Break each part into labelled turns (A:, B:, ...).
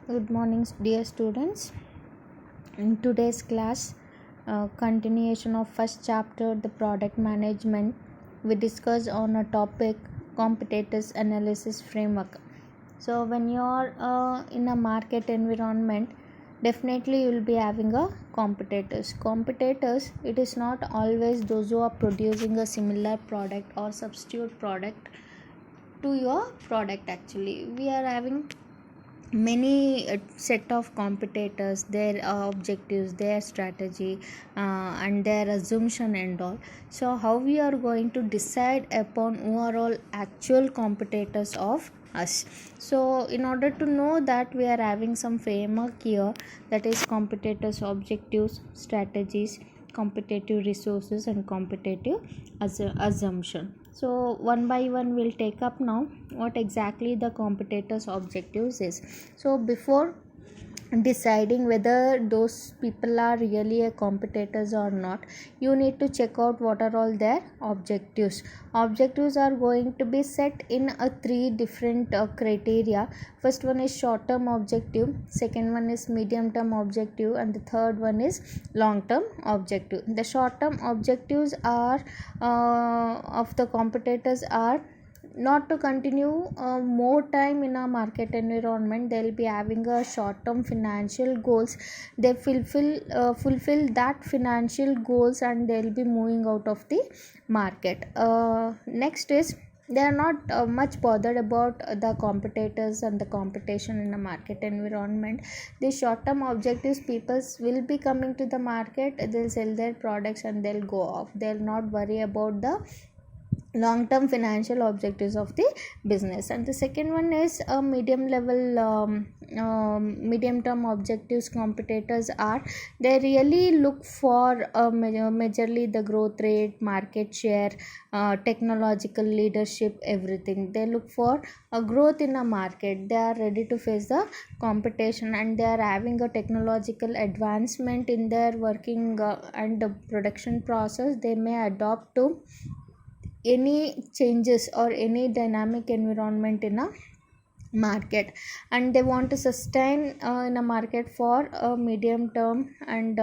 A: Good morning, dear students. In today's class, continuation of first chapter, the product management, we discuss on a topic competitors analysis framework. So, when you are in a market environment, definitely you will be having a competitors. Competitors, it is not always those who are producing a similar product or substitute product to your product. Actually, we are having many set of competitors, their objectives, their strategy, and their assumption and all. So how we are going to decide upon who are all actual competitors of us? So in order to know that, we are having some framework here, that is competitors objectives, strategies, competitive resources, and competitive assumption. So one by one we'll take up now what exactly the competitors objectives is. So before deciding whether those people are really a competitors or not, you need to check out what are all their objectives are going to be set in a three different criteria. First one is short term objective, second one is medium term objective, and the third one is long term objective. The short term objectives are of the competitors are not to continue more time in a market environment. They'll be having a short term financial goals. They fulfill that financial goals, and they'll be moving out of the market. Next is, they are not much bothered about the competitors and the competition in the market environment. The short term objectives, people will be coming to the market, they'll sell their products and they'll go off. They'll not worry about the long term financial objectives of the business. And the second one is a medium term objectives. Competitors are, they really look for majorly the growth rate, market share, technological leadership, everything. They look for a growth in a market. They are ready to face the competition, and they are having a technological advancement in their working and the production process. They may adopt to any changes or any dynamic environment in a market, and they want to sustain in a market for a medium term, and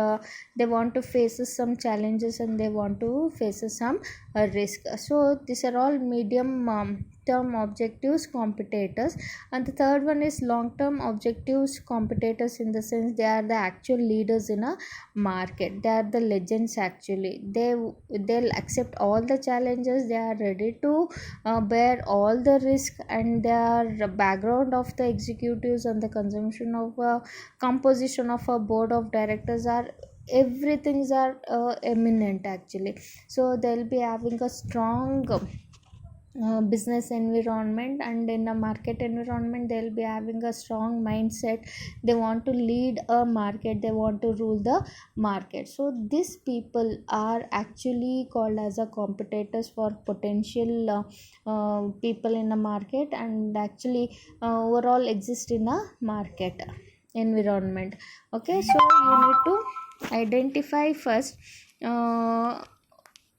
A: they want to face some challenges, and they want to face some risk. So these are all medium term objectives competitors. And the third one is long term objectives competitors, in the sense they are the actual leaders in a market. They are the legends. Actually, they'll accept all the challenges. They are ready to bear all the risk, and their background of the executives and the consumption of composition of a board of directors are, everything's are eminent actually. So they'll be having a strong business environment, and in a market environment they'll be having a strong mindset. They want to lead a market, they want to rule the market. So these people are actually called as a competitors for potential people in a market, and actually overall exist in a market environment. Okay, so you need to identify first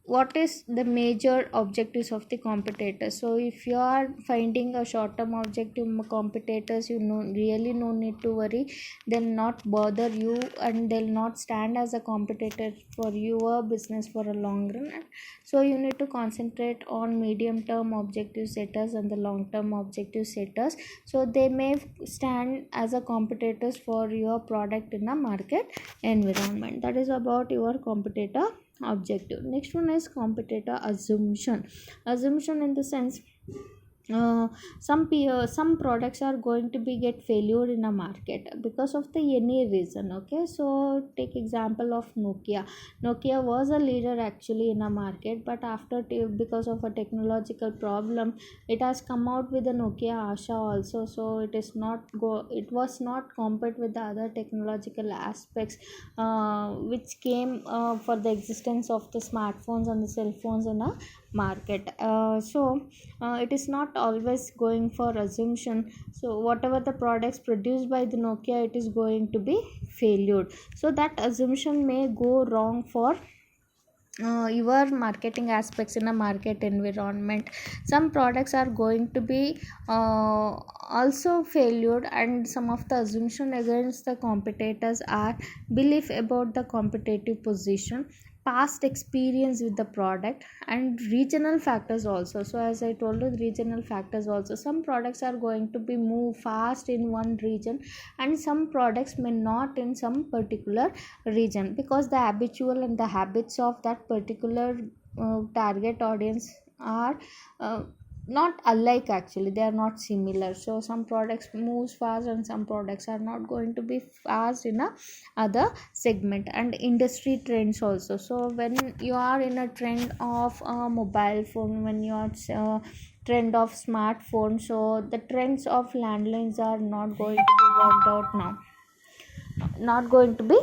A: what is the major objectives of the competitors. So if you are finding a short term objective competitors, you know, really no need to worry. They'll not bother you, and they'll not stand as a competitor for your business for a long run. So you need to concentrate on medium term objective setters and the long term objective setters. So they may stand as a competitors for your product in a market environment. That is about your competitor objective. Next one is competitor assumption in the sense, some products are going to be get failure in a market because of the any reason. Okay, so take example of Nokia was a leader actually in a market, but after because of a technological problem, it has come out with the Nokia Asha also. So it was not compete with the other technological aspects which came for the existence of the smartphones and the cell phones in a market. It is not always going for assumption. So whatever the products produced by the Nokia, it is going to be failure. So that assumption may go wrong for your marketing aspects in a market environment. Some products are going to be also failure, and some of the assumption against the competitors are belief about the competitive position, past experience with the product, and regional factors also. So as I told you, regional factors also, some products are going to be move fast in one region, and some products may not in some particular region, because the habitual and the habits of that particular target audience are not alike. Actually, they are not similar. So some products moves fast and some products are not going to be fast in a other segment. And industry trends also. So when you are in a trend of a mobile phone, when you are trend of smartphone, so the trends of landlines are not going to be worked out now, not going to be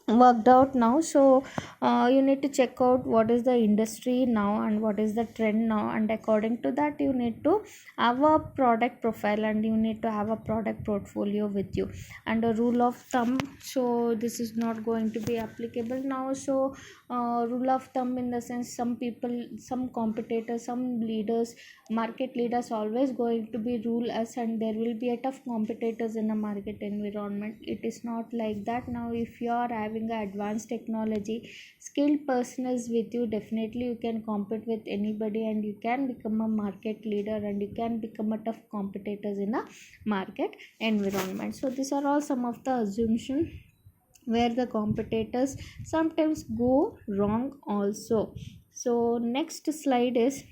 A: worked out now. So you need to check out what is the industry now and what is the trend now, and according to that you need to have a product profile and you need to have a product portfolio with you. And a rule of thumb, so this is not going to be applicable now. So rule of thumb in the sense, some people, some competitors, some leaders, market leaders always going to be rule us, and there will be a tough competitors in a market environment. It is not like that. Now if you are having a advanced technology, skilled personnels with you, definitely you can compete with anybody and you can become a market leader and you can become a tough competitors in a market environment. So these are all some of the assumptions where the competitors sometimes go wrong also. So next slide is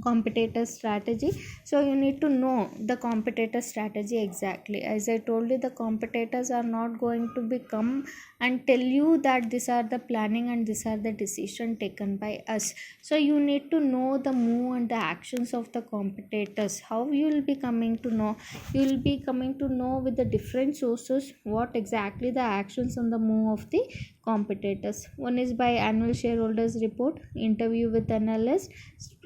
A: competitor strategy. So you need to know the competitor strategy exactly. As I told you, the competitors are not going to become and tell you that these are the planning and these are the decision taken by us. So you need to know the move and the actions of the competitors. How you will be coming to know? You will be coming to know with the different sources what exactly the actions on the move of the competitors. One is by annual shareholders report, interview with analysts,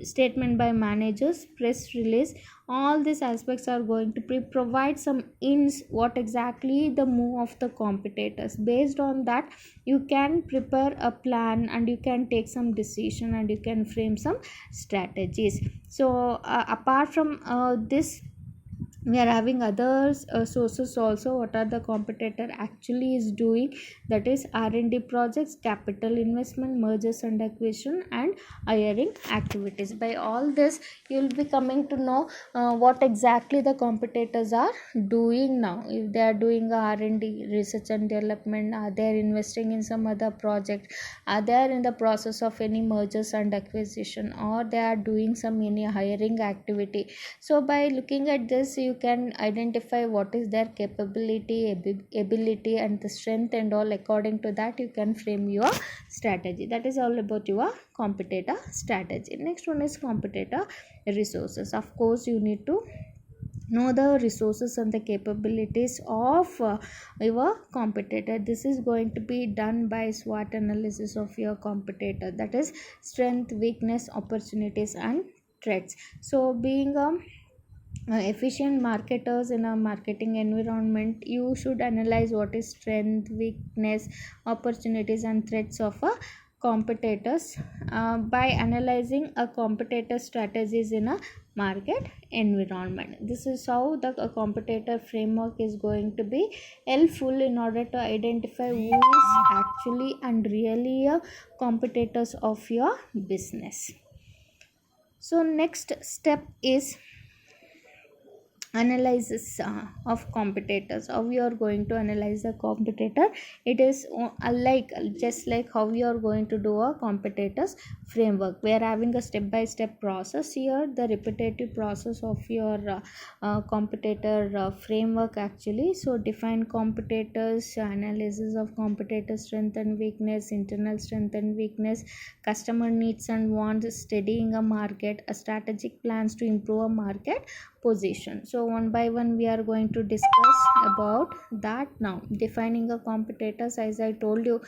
A: statement by managers, press release. All these aspects are going to provide some hints what exactly the move of the competitors. Based on that, you can prepare a plan and you can take some decision and you can frame some strategies. So apart from this, we are having other sources also. What are the competitor actually is doing? That is R&D projects, capital investment, mergers and acquisition, and hiring activities. By all this you will be coming to know what exactly the competitors are doing now. If they are doing R&D, research and development, are they investing in some other project, are they in the process of any mergers and acquisition, or they are doing some any hiring activity. So by looking at this, you can identify what is their capability, ability and the strength and all. According to that you can frame your strategy. That is all about your competitor strategy. Next one is competitor resources. Of course you need to know the resources and the capabilities of your competitor. This is going to be done by SWOT analysis of your competitor, that is strength, weakness, opportunities and threats. So being a efficient marketers in a marketing environment, you should analyze what is strength, weakness, opportunities and threats of a competitors. By analyzing a competitor strategies in a market environment, this is how the competitor framework is going to be helpful in order to identify who is actually and really a competitors of your business. So next step is analysis of competitors. How you are going to analyze a competitor? It is like just like how you are going to do a competitors framework. We are having a step by step process here, the repetitive process of your competitor framework actually. So define competitors, analysis of competitor strength and weakness, internal strength and weakness, customer needs and wants, studying a market, a strategic plans to improve a market position. So one by one we are going to discuss about that now. Defining a competitors, as I told you,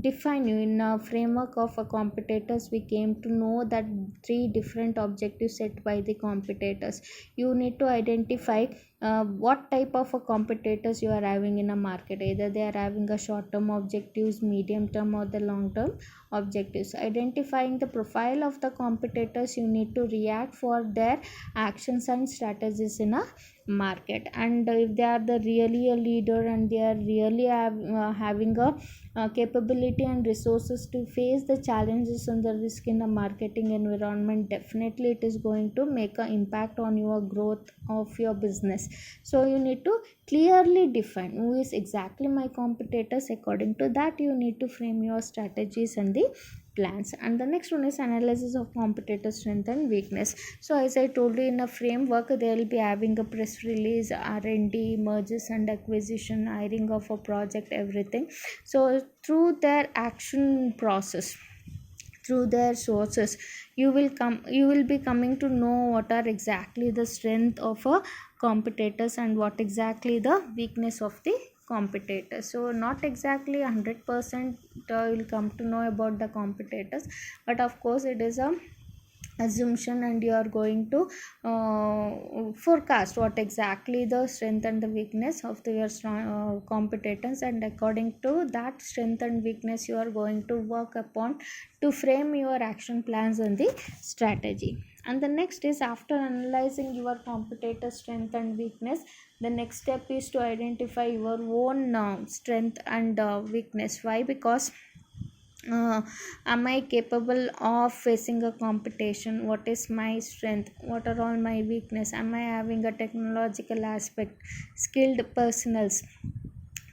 A: define you in a framework of a competitors. We came to know that three different objectives set by the competitors. You need to identify what type of a competitors you are having in a market. Either they are having a short term objectives, medium term, or the long term objectives. Identifying the profile of the competitors, you need to react for their actions and strategies in a market. And if they are the really a leader and they are really having a capability and resources to face the challenges and the risk in a marketing environment, definitely it is going to make an impact on your growth of your business. So you need to clearly define who is exactly my competitors. According to that, you need to frame your strategies and the plans. And the next one is analysis of competitor strength and weakness. So as I told you, in a framework they will be having a press release, R&D, mergers and acquisition, hiring of a project, everything. So through their action process, through their sources, you will be coming to know what are exactly the strength of a competitors and what exactly the weakness of the competitor. So not exactly 100% you'll come to know about the competitors, but of course it is a assumption, and you are going to forecast what exactly the strength and the weakness of your competitors, and according to that strength and weakness you are going to work upon to frame your action plans and the strategy. And the next is, after analyzing your competitor strength and weakness, the next step is to identify your own strength and weakness. Why? Because am I capable of facing a competition? What is my strength? What are all my weakness? Am I having a technological aspect, skilled personals,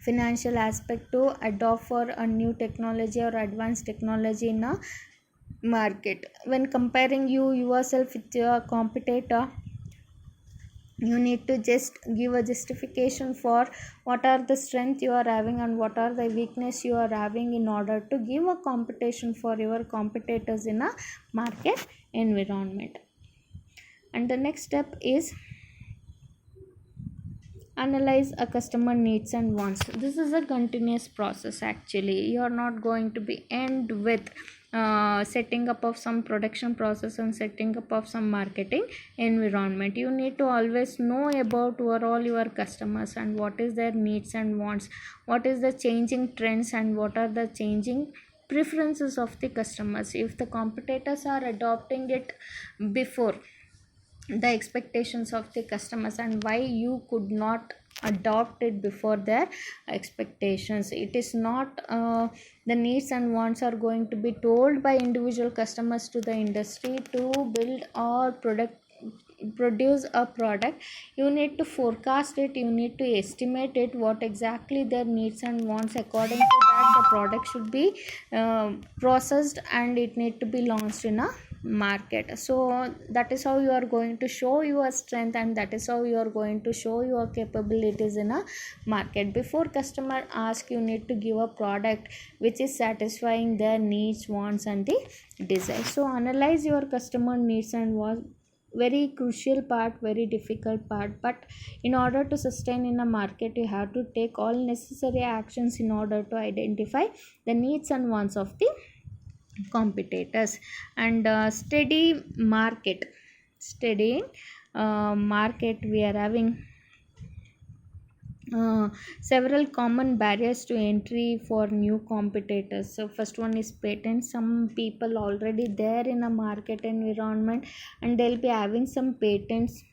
A: financial aspect to adopt for a new technology or advanced technology in a market? When comparing yourself with your competitor, you need to just give a justification for what are the strength you are having and what are the weakness you are having, in order to give a competition for your competitors in a market environment. And the next step is analyze a customer needs and wants. This is a continuous process. Actually, you are not going to be end with setting up of some production process and setting up of some marketing environment. You need to always know about all your customers and what is their needs and wants, what is the changing trends and what are the changing preferences of the customers. If the competitors are adopting it before the expectations of the customers, and why you could not adopt it before their expectations. It is not the needs and wants are going to be told by individual customers to the industry to build or produce a product. You need to forecast it, you need to estimate it, what exactly their needs and wants. According to that, the product should be processed and it need to be launched in a market. So that is how you are going to show your strength, and that is how you are going to show your capabilities in a market. Before customer ask, you need to give a product which is satisfying their needs, wants and the desires. So analyze your customer needs and wants, very crucial part, very difficult part, but in order to sustain in a market, you have to take all necessary actions in order to identify the needs and wants of the competitors. And steady market, we are having several common barriers to entry for new competitors. So first one is patent. Some people already there in a market environment and they'll be having some patents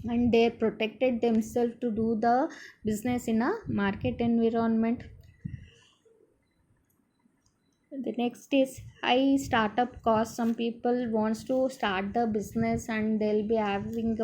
A: and they protected themselves to do the business in a market environment. The next is high startup cost. Some people wants to start the business and they'll be having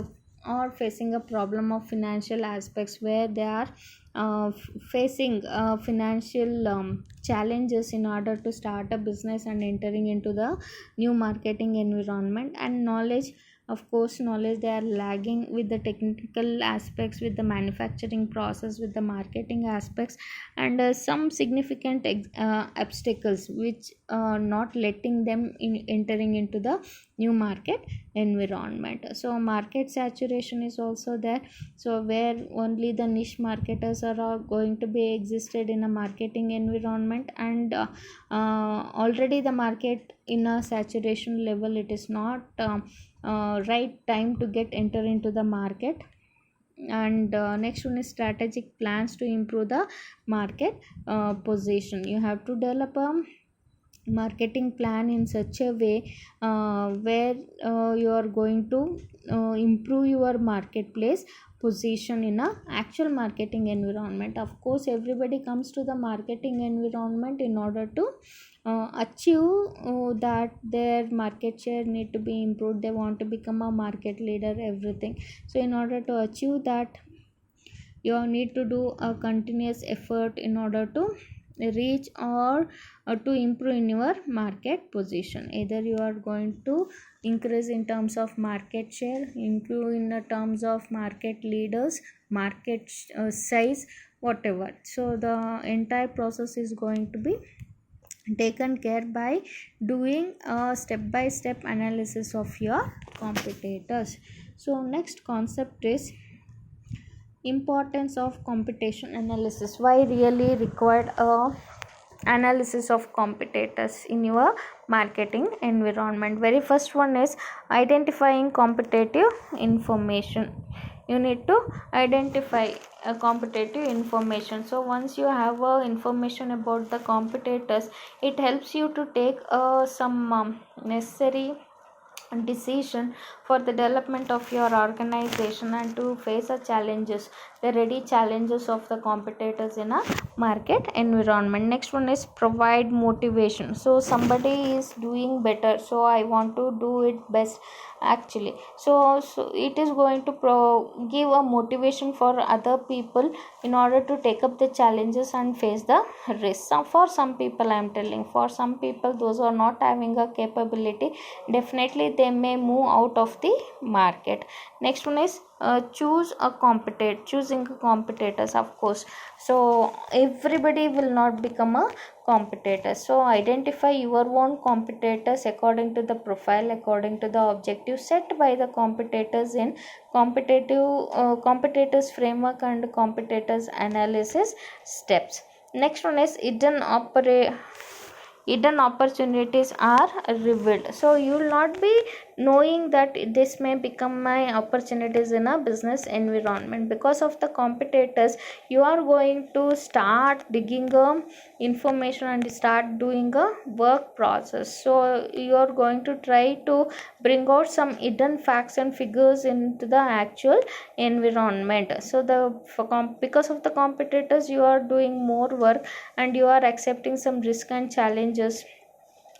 A: or facing a problem of financial aspects, where they are facing financial challenges in order to start a business and entering into the new marketing environment. And knowledge, of course knowledge, they are lagging with the technical aspects, with the manufacturing process, with the marketing aspects, and some significant obstacles which are not letting them in entering into the new market environment. So market saturation is also there, so where only the niche marketers are going to be existed in a marketing environment, and already the market in a saturation level, it is not right time to get enter into the market. And next one is strategic plans to improve the market position. You have to develop a marketing plan in such a way where you are going to improve your marketplace position in a actual marketing environment. Of course, everybody comes to the marketing environment in order to achieve that their market share need to be improved. They want to become a market leader, everything. So in order to achieve that, you need to do a continuous effort in order to reach or to improve in your market position. Either you are going to increase in terms of market share, improve in the terms of market leaders, market size, whatever. So the entire process is going to be taken care by doing a step by step analysis of your competitors. So next concept is importance of competition analysis. Why really required a analysis of competitors in your marketing environment? Very first one is identifying competitive information. You need to identify a competitive information. So once you have information about the competitors, it helps you to take some necessary decision for the development of your organization and to face the ready challenges of the competitors in a market environment. Next one is provide motivation. So somebody is doing better, so I want to do it best actually. So it is going to give a motivation for other people in order to take up the challenges and face the risks. For some people, I am telling, for some people, those who are not having a capability, definitely they may move out of the market. Next one is choosing competitors, of course. So everybody will not become a competitor. So identify your own competitors according to the profile, according to the objective set by the competitors in competitors framework and competitors analysis steps. Next one is hidden opportunities are revealed. So you will not be knowing that this may become my opportunities in a business environment. Because of the competitors, you are going to start digging information and start doing a work process. So you are going to try to bring out some hidden facts and figures into the actual environment. So because of the competitors, you are doing more work and you are accepting some risk and challenges,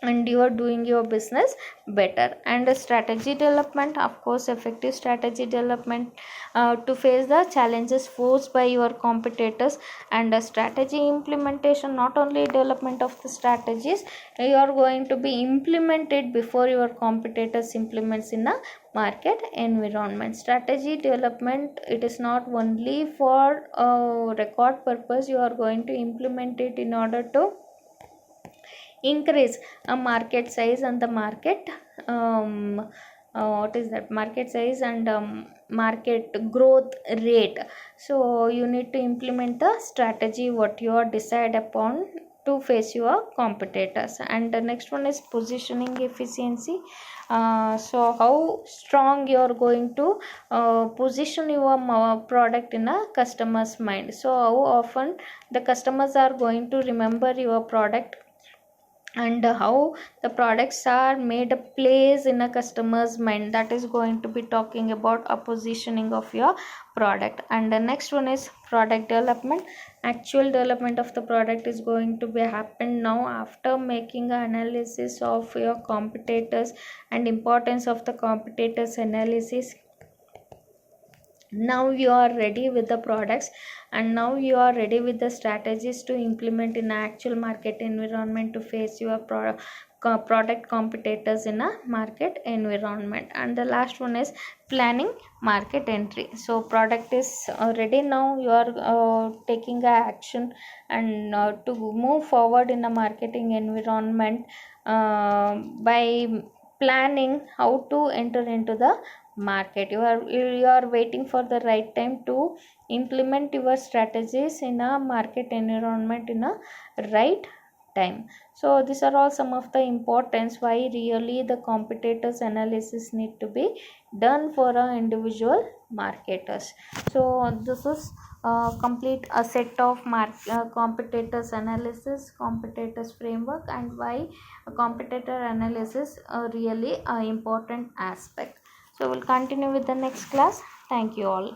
A: and you are doing your business better. And strategy development, of course, effective strategy development to face the challenges posed by your competitors. And strategy implementation, not only development of the strategies, you are going to be implemented before your competitors implements in a market environment. Strategy development, it is not only for record purpose. You are going to implement it in order to increase a market size and the market what is that market size and market growth rate. So you need to implement the strategy what you are decide upon to face your competitors. And the next one is positioning efficiency. So how strong you are going to position your product in a customer's mind. So how often the customers are going to remember your product, and how the products are made a place in a customer's mind. That is going to be talking about a positioning of your product. And the next one is product development. Actual development of the product is going to be happen now after making an analysis of your competitors and importance of the competitors analysis. Now you are ready with the products, and now you are ready with the strategies to implement in actual market environment to face your product competitors in a market environment. And the last one is planning market entry. So product is ready, now you are taking a action and to move forward in a marketing environment by planning how to enter into the market. You are waiting for the right time to implement your strategies in a market environment in a right time. So these are all some of the importance why really the competitors analysis need to be done for individual marketers. So this is complete a set of competitors analysis, competitors framework, and why a competitor analysis really important aspect. So we'll continue with the next class. Thank you all.